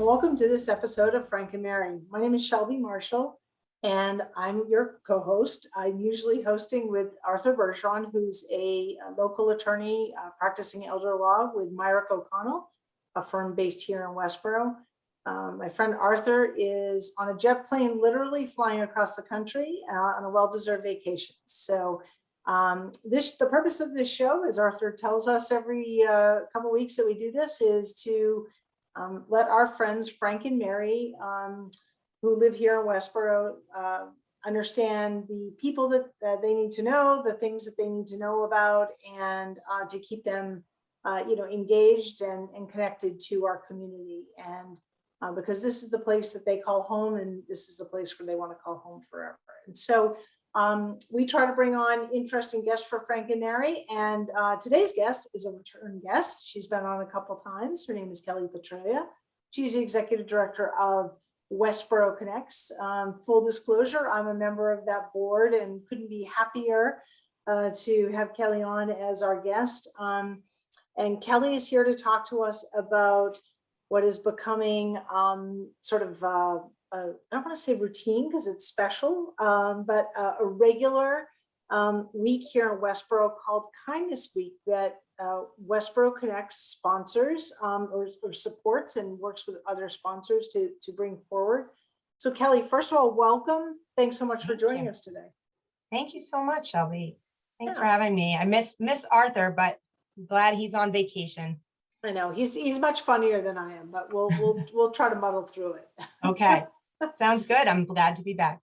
and welcome to this episode of Frank and Mary. My name is Shelby Marshall, and I'm your co-host. I'm usually hosting with Arthur Bergeron, who's a local attorney practicing elder law with Myrick O'Connell, a firm based here in Westborough. My friend Arthur is on a jet plane, literally flying across the country on a well-deserved vacation. So the purpose of this show, as Arthur tells us every couple of weeks that we do this, is to let our friends Frank and Mary, who live here in Westborough, understand the people that they need to know, the things that they need to know about, and to keep them, engaged and connected to our community. And because this is the place that they call home, and this is the place where they want to call home forever. And so we try to bring on interesting guests for Frank and Mary, and today's guest is a return guest. She's been on a couple times. Her name is Kelley Petralia. She's the Executive Director of Westborough Connects. Full disclosure, I'm a member of that board and couldn't be happier to have Kelley on as our guest. And Kelley is here to talk to us about what is becoming I don't want to say routine because it's special, but a regular week here in Westborough called Kindness Week that Westborough Connects sponsors or supports and works with other sponsors to bring forward. So Kelley, first of all, welcome. Thanks so much for joining us today. Thank you so much, Shelby. Thanks for having me. I miss Arthur, but I'm glad he's on vacation. I know he's much funnier than I am, but we'll try to muddle through it. Okay. Sounds good. I'm glad to be back.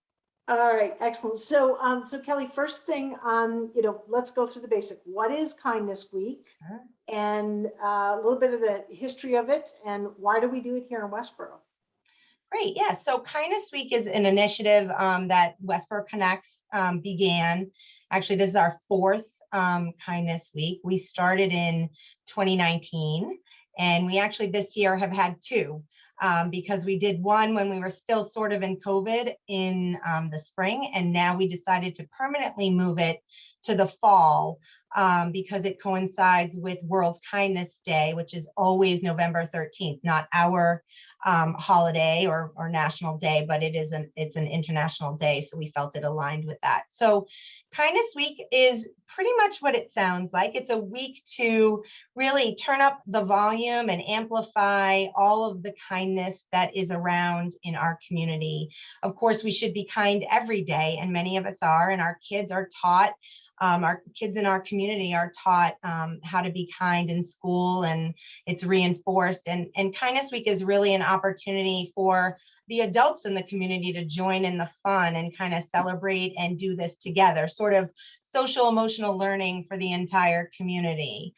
All right, excellent. So, Kelley, first thing, let's go through the basic. What is Kindness Week, and a little bit of the history of it, and why do we do it here in Westborough? Great. Yeah. So Kindness Week is an initiative that Westborough Connects began. Actually, this is our fourth Kindness Week. We started in 2019, and we actually this year have had two. Because we did one when we were still sort of in COVID in the spring, and now we decided to permanently move it to the fall because it coincides with World Kindness Day, which is always November 13th, not our holiday or national day, but it's an international day, so we felt it aligned with that. So Kindness Week is pretty much what it sounds like. It's a week to really turn up the volume and amplify all of the kindness that is around in our community. Of course, we should be kind every day, and many of us are, and our kids are taught, our kids in our community are taught how to be kind in school, and it's reinforced. And Kindness Week is really an opportunity for the adults in the community to join in the fun and kind of celebrate and do this together, sort of social emotional learning for the entire community.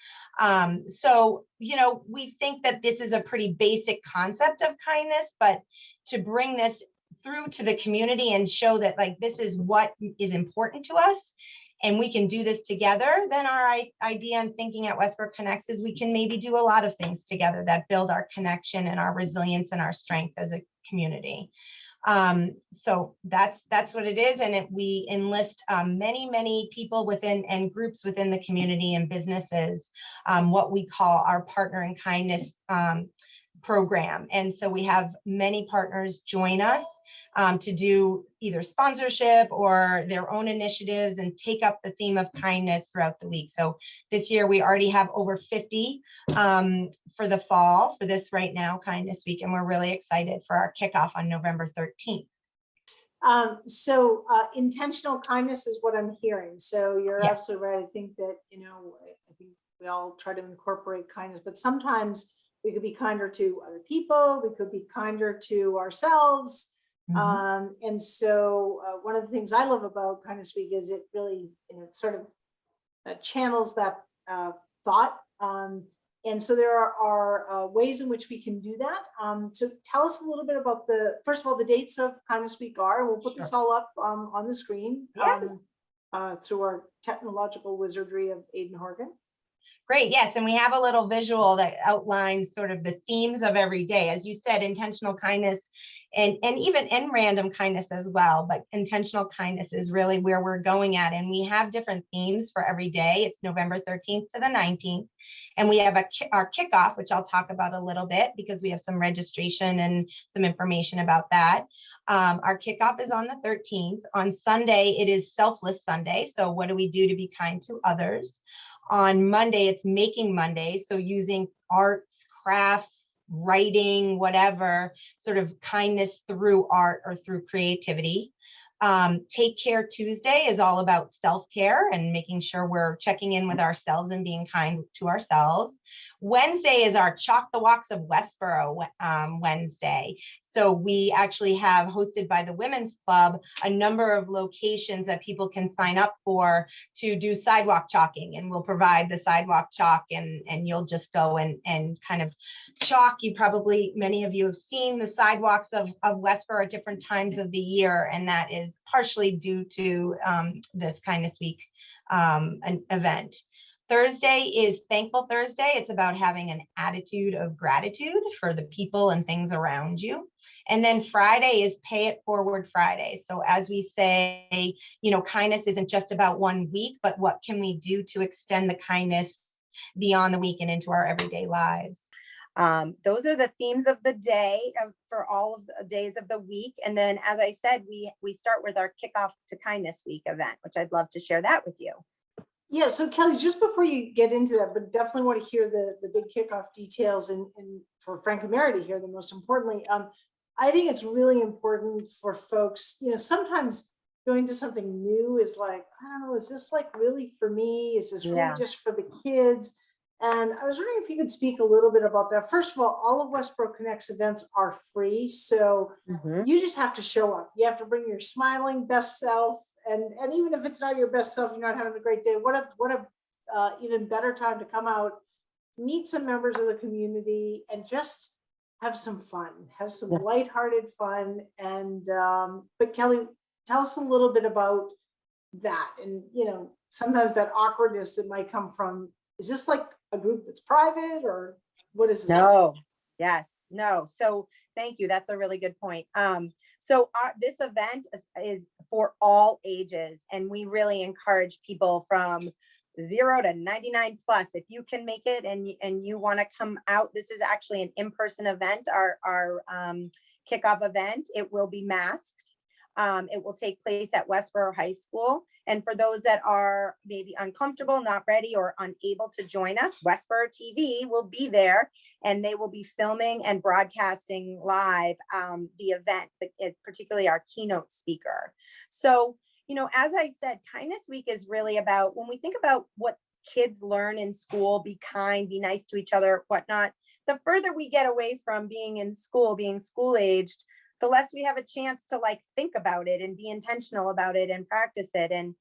So, we think that this is a pretty basic concept of kindness, but to bring this through to the community and show that this is what is important to us, and we can do this together, then our idea and thinking at Westborough Connects is we can maybe do a lot of things together that build our connection and our resilience and our strength as a community. So that's what it is. And we enlist many people within and groups within the community and businesses, what we call our Partner in Kindness program. And so we have many partners join us to do either sponsorship or their own initiatives and take up the theme of kindness throughout the week. So this year we already have over 50 for the fall for this right now Kindness Week, and we're really excited for our kickoff on November 13th. So intentional kindness is what I'm hearing. So you're Yes. absolutely right. I think that, I think we all try to incorporate kindness, but sometimes we could be kinder to other people. We could be kinder to ourselves. Mm-hmm. And so one of the things I love about Kindness Week is it really, it sort of channels that thought. And so there are ways in which we can do that. So tell us a little bit about first of all, the dates of Kindness Week are. We'll put this all up on the screen through our technological wizardry of Aiden Horgan. Great. Yes. And we have a little visual that outlines sort of the themes of every day. As you said, intentional kindness and even in random kindness as well. But intentional kindness is really where we're going at. And we have different themes for every day. It's November 13th to the 19th. And we have our kickoff, which I'll talk about a little bit because we have some registration and some information about that. Our kickoff is on the 13th. On Sunday, it is Selfless Sunday. So what do we do to be kind to others? On Monday, it's Making Monday. So using arts, crafts, writing, whatever, sort of kindness through art or through creativity. Take Care Tuesday is all about self-care and making sure we're checking in with ourselves and being kind to ourselves. Wednesday is our Chalk the Walks of Westborough Wednesday. So we actually have, hosted by the Women's Club, a number of locations that people can sign up for to do sidewalk chalking, and we'll provide the sidewalk chalk, and you'll just go and kind of chalk. You probably, many of you have seen the sidewalks of Westborough at different times of the year, and that is partially due to this Kindness Week an event. Thursday is Thankful Thursday. It's about having an attitude of gratitude for the people and things around you. And then Friday is Pay It Forward Friday. So as we say, you know, kindness isn't just about one week, but what can we do to extend the kindness beyond the week and into our everyday lives? Those are the themes of the day for all of the days of the week. And then, as I said, we start with our Kickoff to Kindness Week event, which I'd love to share that with you. Yeah, so Kelley, just before you get into that, but definitely want to hear the big kickoff details and for Frank and Mary to hear them most importantly. I think it's really important for folks, you know, sometimes going to something new is like, I don't know, is this like really for me? Is this really just for the kids? And I was wondering if you could speak a little bit about that. First of all of Westborough Connects events are free. So you just have to show up. You have to bring your smiling best self. And even if it's not your best self, you're not having a great day, what a even better time to come out, meet some members of the community and just have some fun, have some lighthearted fun. And but Kelley, tell us a little bit about that. And you know, sometimes that awkwardness that might come from, is this like a group that's private or what is this? No, yes, no. So thank you. That's a really good point. So this event is for all ages, and we really encourage people from 0 to 99 plus. If you can make it and you want to come out, this is actually an in-person event. Our kickoff event. It will be masked. It will take place at Westborough High School. And for those that are maybe uncomfortable, not ready, or unable to join us, Westborough TV will be there, and they will be filming and broadcasting live the event, particularly our keynote speaker. So, you know, as I said, Kindness Week is really about, when we think about what kids learn in school, be kind, be nice to each other, whatnot, the further we get away from being in school, being school-aged, the less we have a chance to like think about it and be intentional about it and practice it. And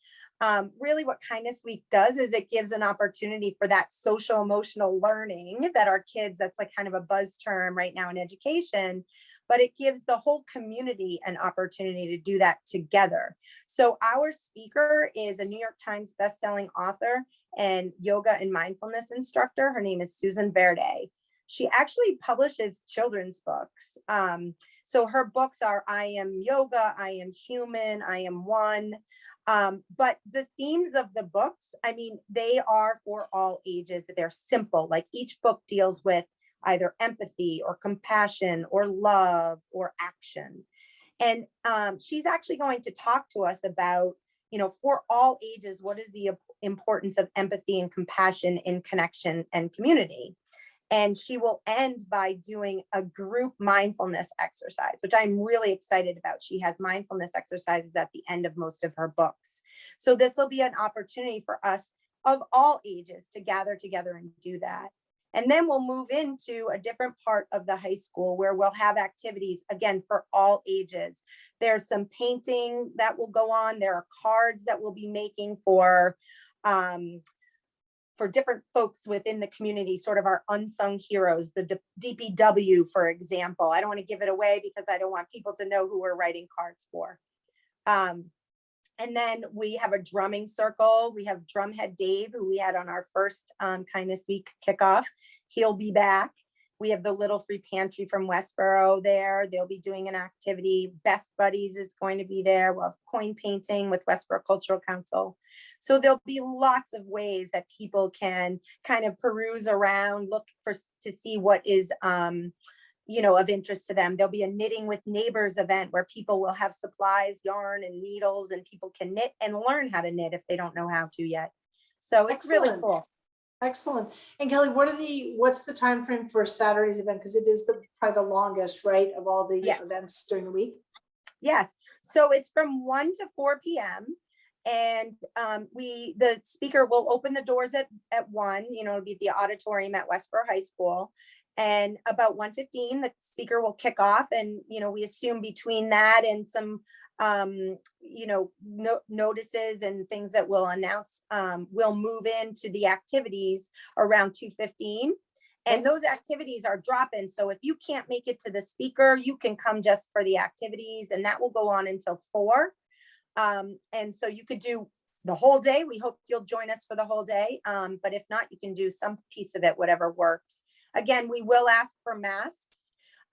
really what Kindness Week does is it gives an opportunity for that social emotional learning that our kids, that's like kind of a buzz term right now in education, but it gives the whole community an opportunity to do that together. So our speaker is a New York Times bestselling author and yoga and mindfulness instructor. Her name is Susan Verde. She actually publishes children's books. So her books are I Am Yoga, I Am Human, I Am One. But the themes of the books, I mean, they are for all ages. They're simple. Like each book deals with either empathy or compassion or love or action. And she's actually going to talk to us about, you know, for all ages, what is the importance of empathy and compassion in connection and community. And she will end by doing a group mindfulness exercise, which I'm really excited about. She has mindfulness exercises at the end of most of her books. So this will be an opportunity for us of all ages to gather together and do that. And then we'll move into a different part of the high school where we'll have activities, again, for all ages. There's some painting that will go on. There are cards that we'll be making for different folks within the community, sort of our unsung heroes, the DPW, for example. I don't want to give it away because I don't want people to know who we're writing cards for. And then we have a drumming circle. We have Drumhead Dave, who we had on our first Kindness Week kickoff. He'll be back. We have the Little Free Pantry from Westborough there. They'll be doing an activity. Best Buddies is going to be there. We'll have coin painting with Westborough Cultural Council. So there'll be lots of ways that people can kind of peruse around, look to see what is of interest to them. There'll be a Knitting with Neighbors event where people will have supplies, yarn and needles, and people can knit and learn how to knit if they don't know how to yet. So it's really Excellent. cool. Excellent. And Kelley, what's the time frame for Saturday's event? Because it is probably the longest, right, of all the Yes. events during the week. Yes. So it's from 1 to 4 p.m. And the speaker will open the doors at 1, it'll be the auditorium at Westborough High School. And about 1:15, the speaker will kick off. And, we assume between that and some, notices and things that we'll announce, we'll move into the activities around 2:15. And those activities are drop-in. So if you can't make it to the speaker, you can come just for the activities, and that will go on until 4. And so you could do the whole day. We hope you'll join us for the whole day. But if not, you can do some piece of it, whatever works. Again, we will ask for masks,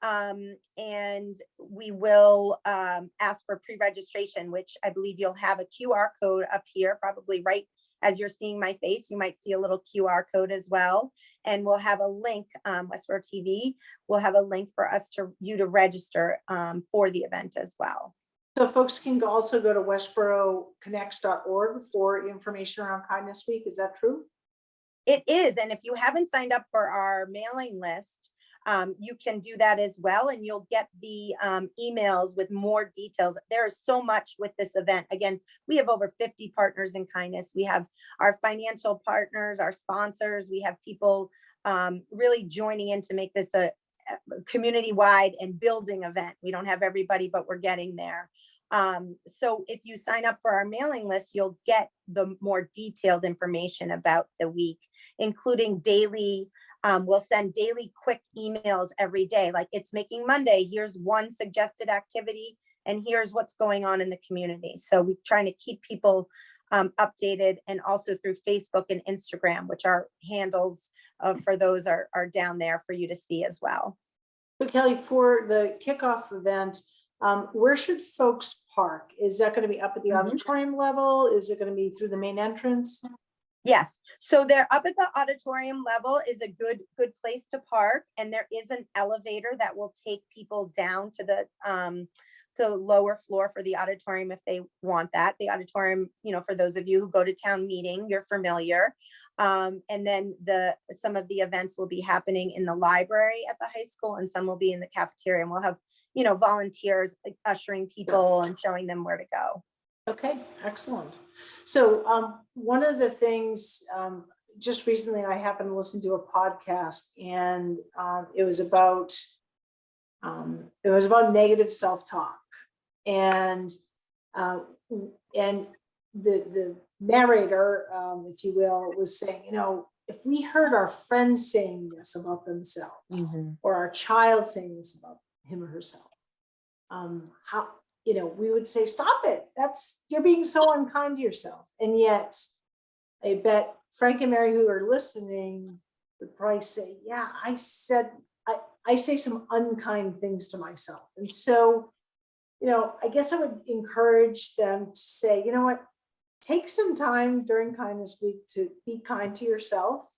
and we will ask for pre-registration, which I believe you'll have a QR code up here, probably right as you're seeing my face. You might see a little QR code as well. And we'll have a link, Westborough TV, we'll have a link for you to register for the event as well. So folks can also go to westboroughconnects.org for information around Kindness Week. Is that true? It is. And if you haven't signed up for our mailing list, you can do that as well. And you'll get the emails with more details. There is so much with this event. Again, we have over 50 partners in kindness. We have our financial partners, our sponsors. We have people really joining in to make this a community-wide and building event. We don't have everybody, but we're getting there. So if you sign up for our mailing list, you'll get the more detailed information about the week, including daily. We'll send daily quick emails every day, like It's Making Monday. Here's one suggested activity, and here's what's going on in the community. So we're trying to keep people updated, and also through Facebook and Instagram, which our handles for those are down there for you to see as well. So Kelley, for the kickoff event, where should folks park? Is that going to be up at the auditorium level? Is it going to be through the main entrance? Yes. So they're up at the auditorium level is a good place to park. And there is an elevator that will take people down to the lower floor for the auditorium if they want that. The auditorium, for those of you who go to town meeting, you're familiar. And then some of the events will be happening in the library at the high school, and some will be in the cafeteria. And we'll have, volunteers ushering people and showing them where to go. Okay, excellent. So one of the things, just recently I happened to listen to a podcast, and it was about negative self-talk, and the narrator, if you will, was saying, if we heard our friends saying this about themselves, or our child saying this about him or herself, how, we would say, stop it. You're being so unkind to yourself. And yet I bet Frank and Mary who are listening would probably say, yeah, I say some unkind things to myself. And so, I guess I would encourage them to say, you know what, take some time during Kindness Week to be kind to yourself.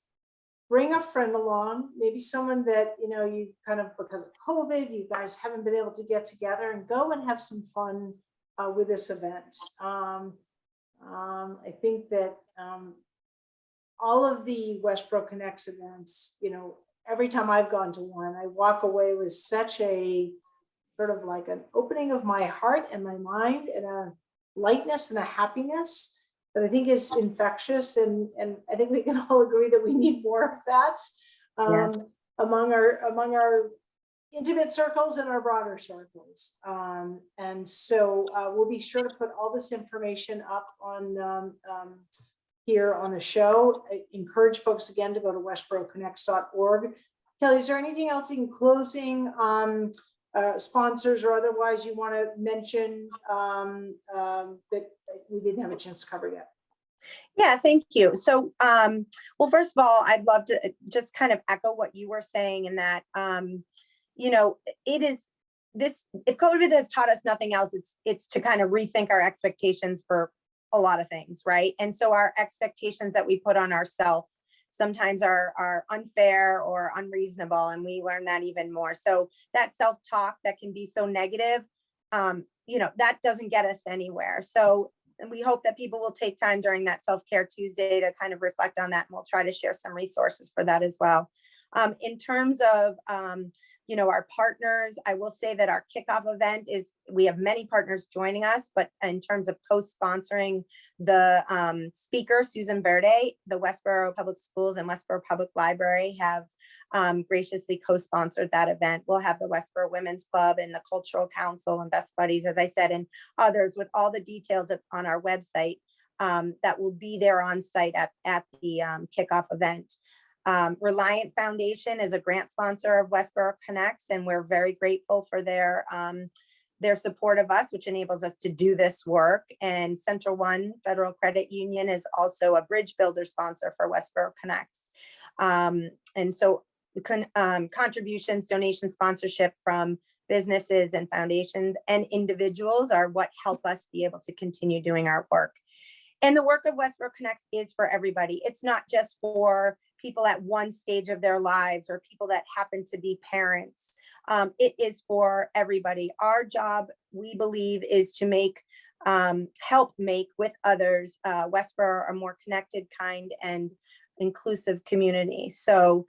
Bring a friend along, maybe someone that, you kind of, because of COVID, you guys haven't been able to get together, and go and have some fun with this event. I think that all of the Westborough Connects events, every time I've gone to one, I walk away with such a sort of like an opening of my heart and my mind, and a lightness and a happiness that I think is infectious, and I think we can all agree that we need more of that among our intimate circles and our broader circles. And so we'll be sure to put all this information up on here on the show. I encourage folks again to go to westboroughconnects.org. Kelley, is there anything else in closing sponsors or otherwise you want to mention that we didn't have a chance to cover yet? Yeah, thank you. So, well, first of all, I'd love to just kind of echo what you were saying in that, you know, it is this, if COVID has taught us nothing else, it's to kind of rethink our expectations for a lot of things, right? And so our expectations that we put on ourselves sometimes are unfair or unreasonable, and we learn that even more. So that self-talk that can be so negative, you know, that doesn't get us anywhere. So, and we hope that people will take time during that Self-Care Tuesday to kind of reflect on that, and we'll try to share some resources for that as well. In terms of, you know, our partners, I will say that our kickoff event is, we have many partners joining us, but in terms of co-sponsoring the speaker, Susan Verde, the Westborough Public Schools and Westborough Public Library have graciously co-sponsored that event. We'll have the Westborough Women's Club and the Cultural Council and Best Buddies, as I said, and others, with all the details on our website that will be there on site at the kickoff event. Reliant Foundation is a grant sponsor of Westborough Connects, and we're very grateful for their support of us, which enables us to do this work. And Central One Federal Credit Union is also a bridge builder sponsor for Westborough Connects. And so contributions, donation, sponsorship from businesses and foundations and individuals are what help us be able to continue doing our work. And the work of Westborough Connects is for everybody. It's not just for people at one stage of their lives or people that happen to be parents. It is for everybody. Our job, we believe, is to help make with others Westborough a more connected, kind, and inclusive community. So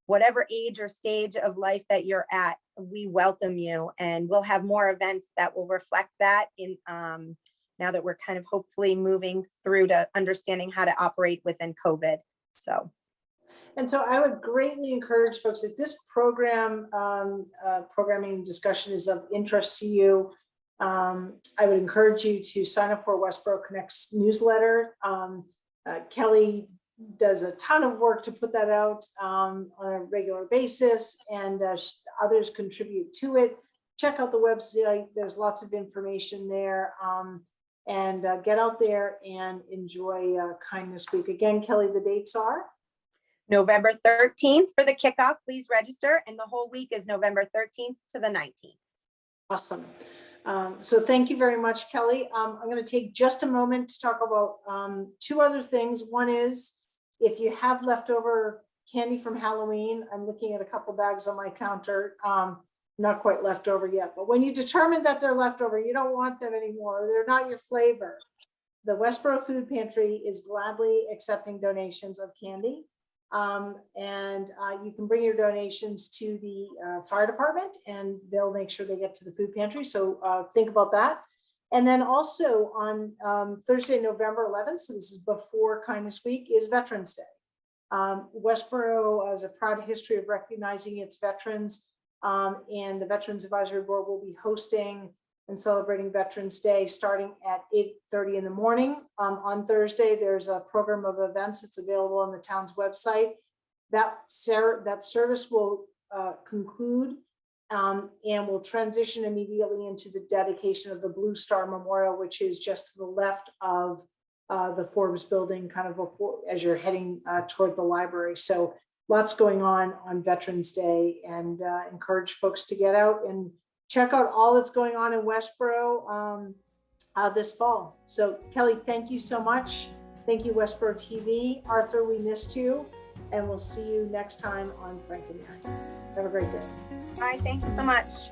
whatever age or stage of life that you're at, we welcome you, and we'll have more events that will reflect that in now that we're kind of hopefully moving through to understanding how to operate within COVID. So. And so I would greatly encourage folks, if this program, programming discussion is of interest to you, I would encourage you to sign up for Westborough Connects newsletter. Kelley does a ton of work to put that out on a regular basis, and others contribute to it. Check out the website. There's lots of information there. And get out there and enjoy Kindness Week. Again, Kelley, the dates are? November 13th for the kickoff, please register. And the whole week is November 13th to the 19th. Awesome. So thank you very much, Kelley. I'm going to take just a moment to talk about two other things. One is, if you have leftover candy from Halloween, I'm looking at a couple bags on my counter. Not quite left over yet, but when you determine that they're leftover, you don't want them anymore, they're not your flavor, the Westborough Food Pantry is gladly accepting donations of candy. And you can bring your donations to the fire department, and they'll make sure they get to the food pantry. So think about that. And then also on Thursday, November 11th, so this is before Kindness Week, is Veterans Day. Westborough has a proud history of recognizing its veterans. And the Veterans Advisory Board will be hosting and celebrating Veterans Day starting at 8:30 in the morning. On Thursday, there's a program of events that's available on the town's website. That service will conclude and will transition immediately into the dedication of the Blue Star Memorial, which is just to the left of the Forbes building, kind of before as you're heading toward the library. So lots going on Veterans Day, and encourage folks to get out and check out all that's going on in Westborough this fall. So Kelley, thank you so much. Thank you, Westborough TV. Arthur, we missed you, and we'll see you next time on Frank and Mary. Have a great day. Bye, thank you so much.